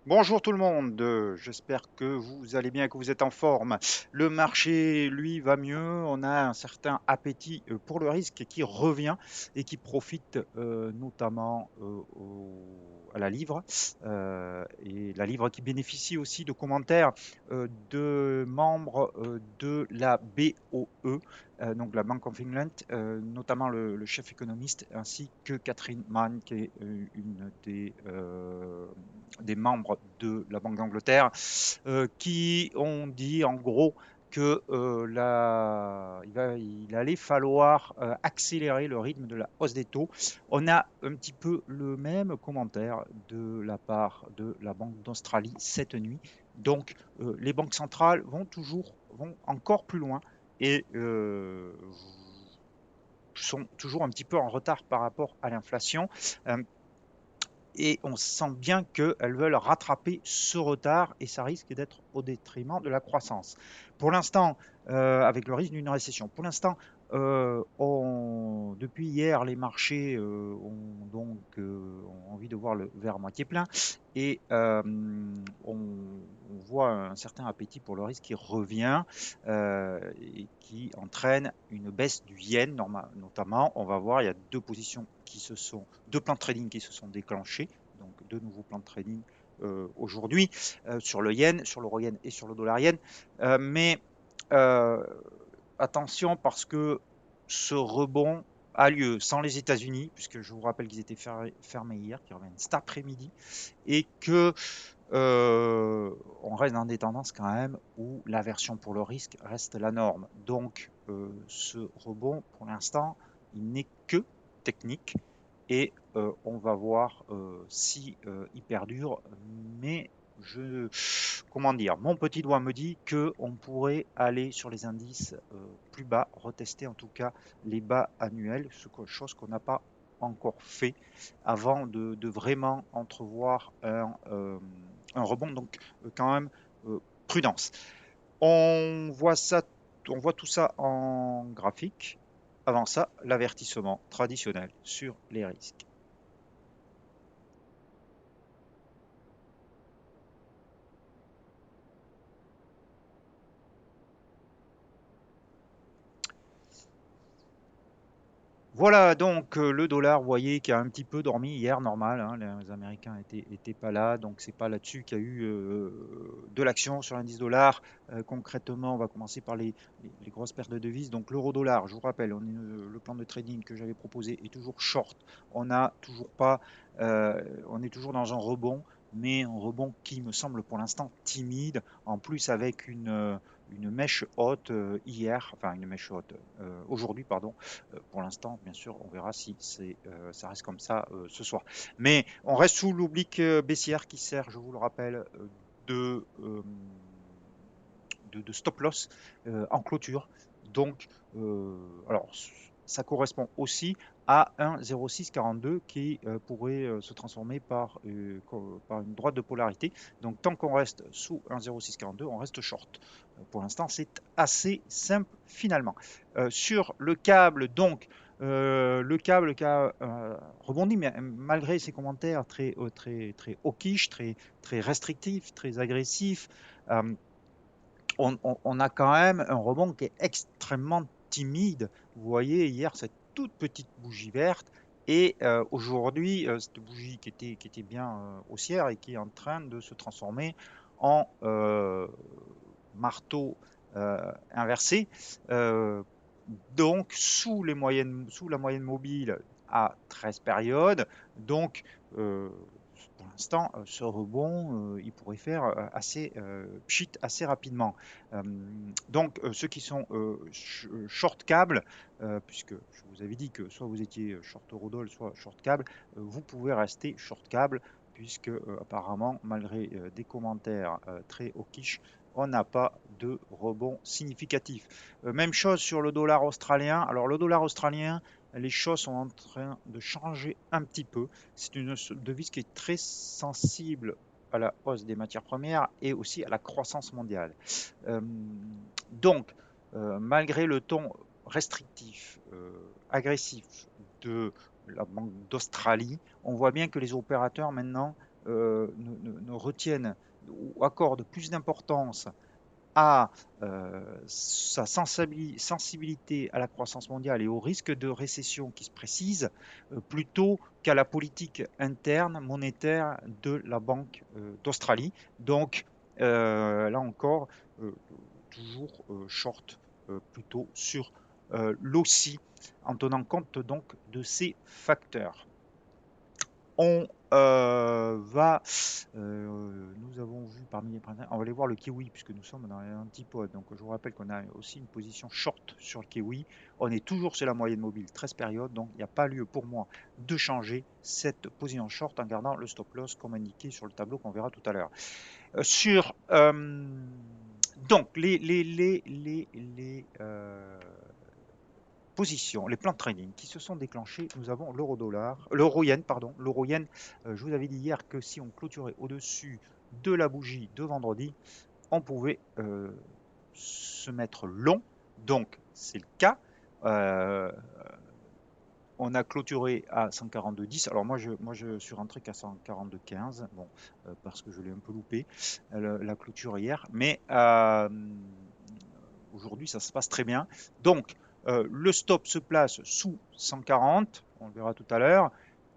Bonjour tout le monde, j'espère que vous allez bien, que vous êtes en forme. Le marché, lui, va mieux. On a un certain appétit pour le risque qui revient et qui profite notamment à la livre. Et la livre qui bénéficie aussi de commentaires de membres de la BOE, donc la Bank of England, notamment le chef économiste, ainsi que Catherine Mann, qui est une des membres de la Banque d'Angleterre, qui ont dit en gros que il allait falloir accélérer le rythme de la hausse des taux. On a un petit peu le même commentaire de la part de la Banque d'Australie cette nuit. Donc, les banques centrales vont encore plus loin et sont toujours un petit peu en retard par rapport à l'inflation. Euh, et on sent bien qu'elles veulent rattraper ce retard et ça risque d'être au détriment de la croissance. Pour l'instant, avec le risque d'une récession, pour l'instant, depuis hier, les marchés ont envie de voir le verre à moitié plein et on voit un certain appétit pour le risque qui revient et qui entraîne une baisse du yen notamment. On va voir, il y a deux plans de trading qui se sont déclenchés, donc deux nouveaux plans de trading aujourd'hui sur le yen, sur l'euro yen et sur le dollar yen. Mais euh, attention parce que ce rebond a lieu sans les États-Unis, puisque je vous rappelle qu'ils étaient fermés hier, qu'ils reviennent cet après-midi, et que on reste dans des tendances quand même où l'aversion pour le risque reste la norme. Donc ce rebond, pour l'instant, il n'est que technique et on va voir si il perdure. Mais comment dire, mon petit doigt me dit que on pourrait aller sur les indices plus bas, retester en tout cas les bas annuels, chose qu'on n'a pas encore fait avant de vraiment entrevoir un rebond. Donc quand même prudence. On voit ça, on voit tout ça en graphique. Avant ça, l'avertissement traditionnel sur les risques. Voilà donc le dollar, vous voyez, qui a un petit peu dormi hier, normal, hein, les Américains étaient pas là, donc c'est pas là-dessus qu'il y a eu de l'action sur l'indice dollar. Concrètement, on va commencer par les grosses pertes de devises. Donc l'euro-dollar, je vous rappelle, le plan de trading que j'avais proposé est toujours short. On n'a toujours pas, on est toujours dans un rebond, mais un rebond qui me semble pour l'instant timide, en plus avec une mèche haute hier, enfin une mèche haute aujourd'hui, pardon. Pour l'instant, bien sûr, on verra si ça reste comme ça ce soir. Mais on reste sous l'oblique baissière qui sert, je vous le rappelle, de, euh, de stop loss en clôture. Donc, alors, ça correspond aussi à un 0,642 qui pourrait se transformer par une droite de polarité. Donc, tant qu'on reste sous un 0,642, on reste short. Pour l'instant, c'est assez simple finalement. Sur le câble, donc, le câble qui a rebondi, mais malgré ses commentaires très hawkish, très restrictifs, très agressifs, euh, on a quand même un rebond qui est extrêmement timide. Vous voyez hier cette toute petite bougie verte et aujourd'hui cette bougie qui était bien haussière et qui est en train de se transformer en marteau inversé. Euh, donc sous la moyenne mobile à 13 périodes. Donc euh, pour l'instant, ce rebond, il pourrait faire assez pchit assez rapidement. Euh, donc, ceux qui sont short câble, puisque je vous avais dit que soit vous étiez short Eurodol, soit short câble, vous pouvez rester short câble, puisque apparemment, malgré des commentaires très hawkish, on n'a pas de rebond significatif. Même chose sur le dollar australien. Alors, le dollar australien, les choses sont en train de changer un petit peu. C'est une devise qui est très sensible à la hausse des matières premières et aussi à la croissance mondiale. Euh, donc, malgré le ton restrictif, agressif de la Banque d'Australie, on voit bien que les opérateurs maintenant ne retiennent ou accordent plus d'importance à sa sensibilité à la croissance mondiale et au risque de récession qui se précise, plutôt qu'à la politique interne monétaire de la Banque d'Australie. Donc là encore, euh, toujours short plutôt sur l'OSI en tenant compte donc de ces facteurs. On va, nous avons vu parmi les principaux, on va aller voir le kiwi puisque nous sommes dans les antipodes. Donc je vous rappelle qu'on a aussi une position short sur le kiwi. On est toujours sur la moyenne mobile 13 périodes, donc il n'y a pas lieu pour moi de changer cette position short en gardant le stop loss comme indiqué sur le tableau qu'on verra tout à l'heure. Sur donc positions, les plans de trading qui se sont déclenchés, nous avons l'euro-yen, pardon, l'euro-yen. Je vous avais dit hier que si on clôturait au-dessus de la bougie de vendredi, on pouvait se mettre long. Donc, c'est le cas. Euh, on a clôturé à 142,10. Alors moi je suis rentré qu'à 142,15. Bon, parce que je l'ai un peu loupé la clôture hier. Mais aujourd'hui, ça se passe très bien. Donc, le stop se place sous 140. On le verra tout à l'heure.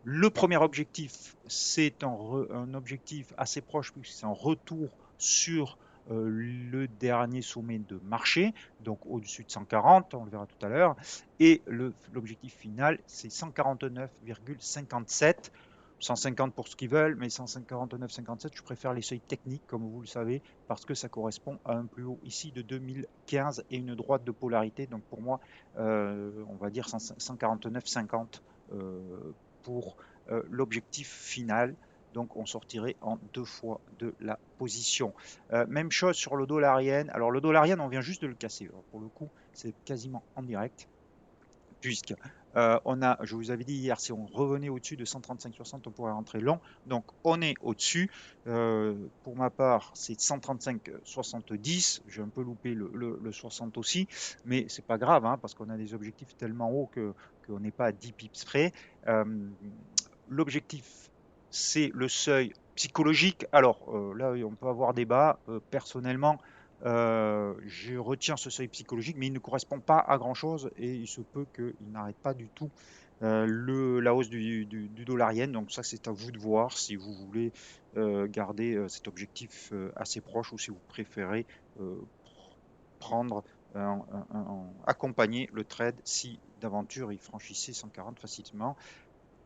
Le premier objectif, c'est un objectif assez proche puisque c'est un retour sur le dernier sommet de marché, donc au-dessus de 140, on le verra tout à l'heure. Et l'objectif final, c'est 149,57. 150 pour ce qu'ils veulent, mais 149,57, je préfère les seuils techniques, comme vous le savez, parce que ça correspond à un plus haut ici de 2015 et une droite de polarité. Donc pour moi, on va dire 149,50 pour l'objectif final. Donc on sortirait en deux fois de la position. Même chose sur le dollar yen. Alors le dollar yen, on vient juste de le casser. Alors, pour le coup, c'est quasiment en direct puisque je vous avais dit hier, si on revenait au-dessus de 135,60, on pourrait rentrer long. Donc on est au-dessus. Pour ma part, c'est 135,70. J'ai un peu loupé le 60 aussi, mais c'est pas grave, hein, parce qu'on a des objectifs tellement hauts qu'on n'est pas à 10 pips près. L'objectif, c'est le seuil psychologique. Alors là, on peut avoir débat. Personnellement, je retiens ce seuil psychologique, mais il ne correspond pas à grand-chose et il se peut qu'il n'arrête pas du tout la hausse du dollar yen. Donc ça, c'est à vous de voir si vous voulez garder cet objectif assez proche ou si vous préférez euh, prendre, accompagner le trade si d'aventure il franchissait 140 facilement.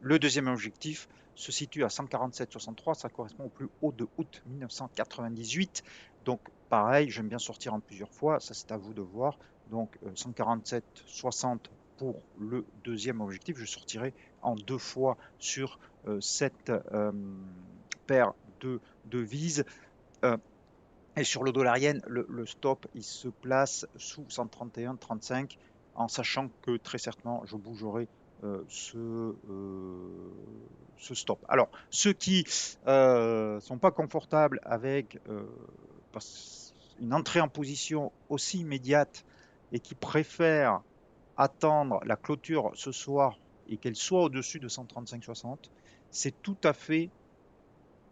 Le deuxième objectif se situe à 147,63, ça correspond au plus haut de août 1998. Donc pareil, j'aime bien sortir en plusieurs fois, ça c'est à vous de voir. Donc 147,60 pour le deuxième objectif, je sortirai en deux fois sur cette paire de devises. Euh, et sur le dollar yen, le stop, il se place sous 131,35 en sachant que très certainement, je bougerai ce stop. Alors, ceux qui ne sont pas confortables avec une entrée en position aussi immédiate et qui préfèrent attendre la clôture ce soir et qu'elle soit au-dessus de 135,60, c'est tout à fait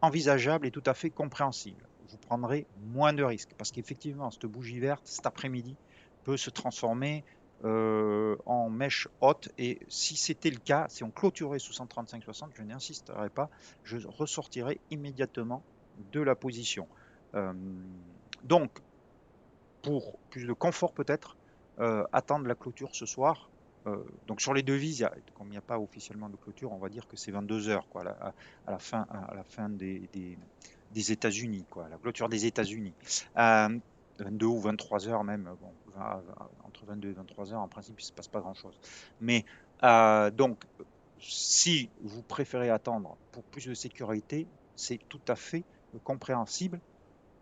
envisageable et tout à fait compréhensible. Vous prendrez moins de risques parce qu'effectivement, cette bougie verte, cet après-midi, peut se transformer en mèche haute. Et si c'était le cas, si on clôturait sous 135,60, je n'insisterai pas, je ressortirai immédiatement de la position. Euh, donc, pour plus de confort peut-être, attendre la clôture ce soir. Donc sur les devises, comme il n'y a pas officiellement de clôture, on va dire que c'est 22 heures quoi, à la fin des États-Unis, quoi, la clôture des États-Unis. 22 ou 23 heures même, bon, entre 22 et 23 heures, en principe, il ne se passe pas grand-chose. Mais donc, si vous préférez attendre pour plus de sécurité, c'est tout à fait compréhensible.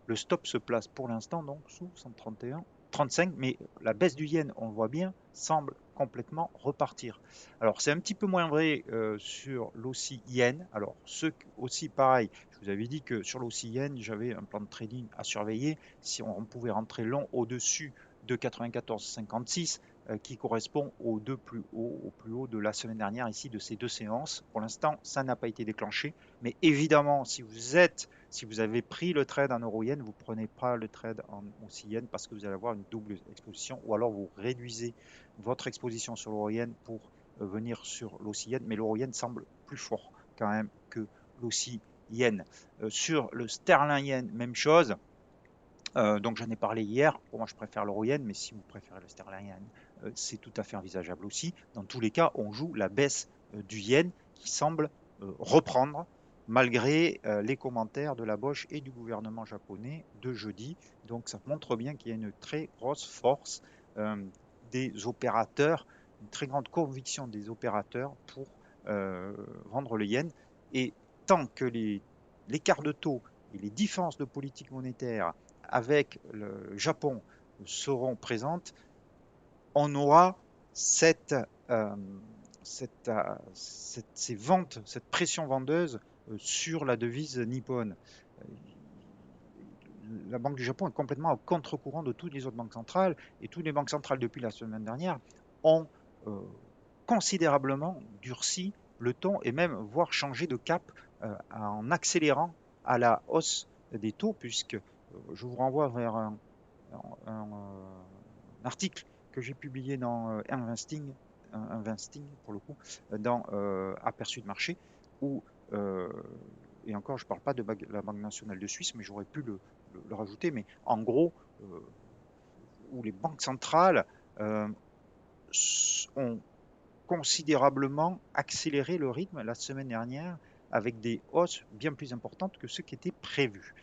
Le stop se place pour l'instant donc sous 131,35, mais la baisse du yen, on le voit bien, semble complètement repartir. Alors c'est un petit peu moins vrai sur l'OSI yen. Alors ce aussi pareil, je vous avais dit que sur l'OSI yen, j'avais un plan de trading à surveiller. Si on pouvait rentrer long au-dessus de 94,56, qui correspond aux deux plus hauts, au plus haut de la semaine dernière ici de ces deux séances. Pour l'instant, ça n'a pas été déclenché, mais évidemment, si vous avez pris le trade en euro-yen, vous ne prenez pas le trade en aussi-yen parce que vous allez avoir une double exposition, ou alors vous réduisez votre exposition sur l'euro-yen pour venir sur l'OCI-yen, mais l'euro-yen semble plus fort quand même que l'OCI-yen. Sur le sterling-yen, même chose. Donc j'en ai parlé hier. Pour moi, je préfère l'euro-yen, mais si vous préférez le sterling-yen, c'est tout à fait envisageable aussi. Dans tous les cas, on joue la baisse du yen qui semble reprendre malgré les commentaires de la Bosch et du gouvernement japonais de jeudi. Donc ça montre bien qu'il y a une très grosse force des opérateurs, une très grande conviction des opérateurs pour vendre le yen. Et tant que l'écart de taux et les différences de politique monétaire avec le Japon seront présentes, on aura cette, ces ventes, cette pression vendeuse sur la devise nippone. La Banque du Japon est complètement au contre-courant de toutes les autres banques centrales, et toutes les banques centrales depuis la semaine dernière ont considérablement durci le ton et même voire changé de cap en accélérant à la hausse des taux, puisque je vous renvoie vers un article que j'ai publié dans Investing pour le coup, dans Aperçu de marché, où, et encore je ne parle pas de la Banque nationale de Suisse, mais j'aurais pu le rajouter, mais en gros, où les banques centrales ont considérablement accéléré le rythme la semaine dernière avec des hausses bien plus importantes que ce qui était prévu.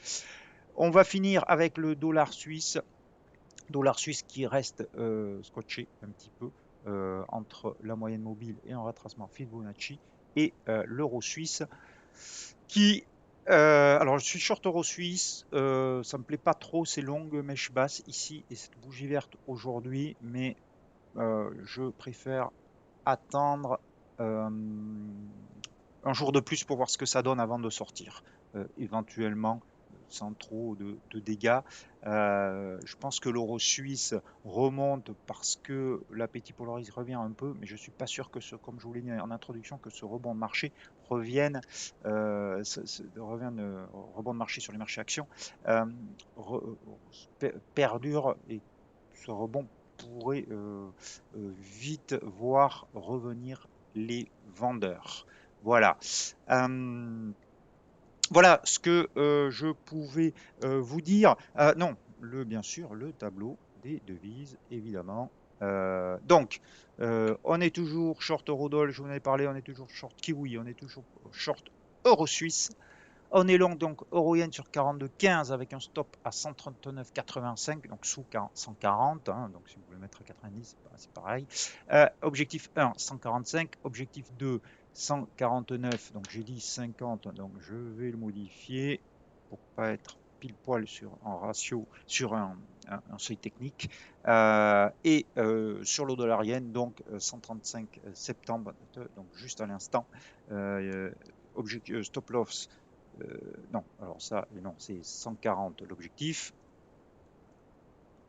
On va finir avec le dollar suisse qui reste scotché un petit peu entre la moyenne mobile et un retracement Fibonacci, et l'euro suisse qui alors je suis short euro suisse, ça me plaît pas trop ces longues mèches basses ici et cette bougie verte aujourd'hui, mais je préfère attendre un jour de plus pour voir ce que ça donne avant de sortir, éventuellement sans trop de dégâts. Je pense que l'euro suisse remonte parce que l'appétit pour le risque revient un peu, mais je ne suis pas sûr que comme je vous l'ai dit en introduction, que ce rebond de marché revienne, rebond de marché sur les marchés actions perdure, et ce rebond pourrait vite voir revenir les vendeurs. Voilà. Voilà ce que je pouvais vous dire. Non, bien sûr, le tableau des devises, évidemment. Donc, on est toujours short Eurodol, je vous en ai parlé, on est toujours short Kiwi, on est toujours short Euro Suisse. On est long donc euro-yen sur 42,15 avec un stop à 139,85, donc sous 140, hein, donc si vous voulez mettre à 90, c'est pareil. Objectif 1, 145, objectif 2, 149, donc j'ai dit 50, donc je vais le modifier pour pas être pile poil en ratio sur un seuil technique. Et sur le dollar yen, donc 135 septembre, donc juste à l'instant, stop loss. Non, alors ça, non, c'est 140 l'objectif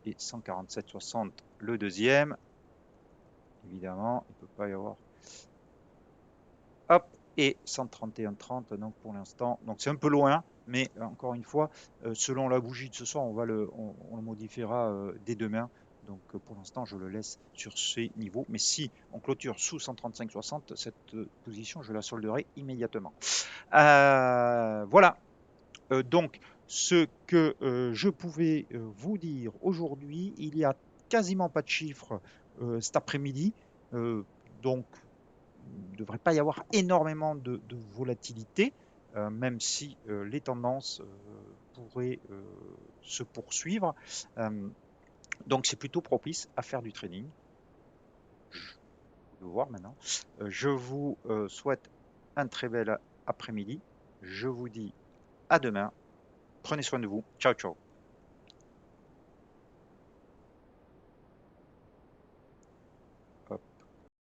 et 147,60 le deuxième. Évidemment, il ne peut pas y avoir. Hop, et 131,30 donc pour l'instant. Donc c'est un peu loin, mais encore une fois, selon la bougie de ce soir, on le modifiera dès demain. Donc pour l'instant, je le laisse sur ces niveaux. Mais si on clôture sous 135,60, cette position, je la solderai immédiatement. Voilà. Donc, ce que je pouvais vous dire aujourd'hui, il n'y a quasiment pas de chiffres cet après-midi. Donc, il ne devrait pas y avoir énormément de volatilité, même si les tendances pourraient se poursuivre. Donc, c'est plutôt propice à faire du trading. Je vais voir maintenant. Je vous souhaite un très bel après-midi. Je vous dis à demain. Prenez soin de vous. Ciao, ciao.